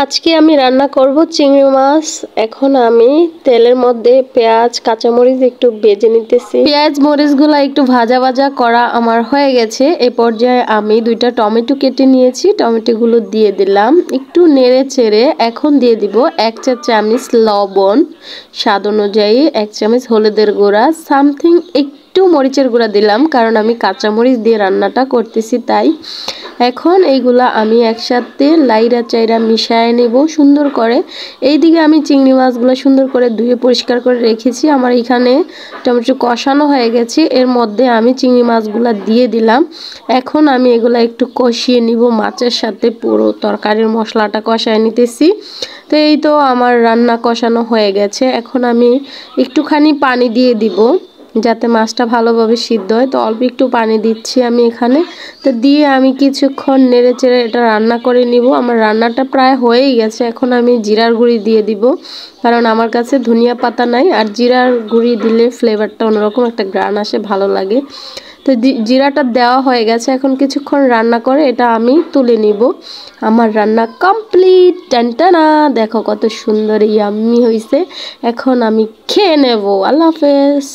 আজকে আমি রান্না করব চিংড়ি মাছ। এখন আমি তেলের মধ্যে পেঁয়াজ কাঁচামরিচ একটু ভেজে নিতেছি। পেঁয়াজ মরিচগুলো একটু ভাজা ভাজা করা আমার হয়ে গেছে। এই পর্যায়ে আমি 2টা টমেটো কেটে নিয়েছি, টমেটোগুলো দিয়ে দিলাম, একটু নেড়ে চেড়ে এখন দিয়ে দিব 1 চা চামচ লবণ, স্বাদ অনুযায়ী 1 চামচ হলুদের গুঁড়া, সামথিং একটু মরিচের গুঁড়া দিলাম কারণ আমি কাঁচামরিচ দিয়ে রান্নাটা করতেছি তাই। এখন এইগুলা আমি একসাথে লাইরা চাইরা মিশিয়ে নেব সুন্দর করে। এইদিকে আমি চিংড়ি মাছগুলো সুন্দর করে ধুয়ে পরিষ্কার করে রেখেছি। আমার এখানে টমেটো কষানো হয়ে গেছে, এর মধ্যে আমি চিংড়ি মাছগুলো দিয়ে দিলাম। এখন আমি এগুলা একটু কষিয়ে নিব মাছের সাথে, পুরো তরকারির মশলাটা কষায় নিতেছি। তো এই তো আমার রান্না কষানো হয়ে গেছে। এখন আমি একটুখানি পানি দিয়ে দিব যাতে মাছটা ভালোভাবে সিদ্ধ হয়। তো অল্প একটু পানি দিচ্ছি আমি এখানে। তো দিয়ে আমি কিছুক্ষণ নেড়ে চেড়ে এটা রান্না করে নিব। আমার রান্নাটা প্রায় হয়েই গেছে। এখন আমি জিরার গুঁড়ি দিয়ে দিব কারণ আমার কাছে ধনিয়া পাতা নাই, আর জিরার গুঁড়ি দিলে ফ্লেভারটা অন্যরকম একটা গ্রান আসে, ভালো লাগে। তো জিরাটা দেওয়া হয়ে গেছে। এখন কিছুক্ষণ রান্না করে এটা আমি তুলে নিব। আমার রান্না কমপ্লিট। টানটানা, দেখো কত সুন্দর ইয়াম্মি হয়েছে। এখন আমি খেয়ে নেব। আল্লাহ হাফেজ।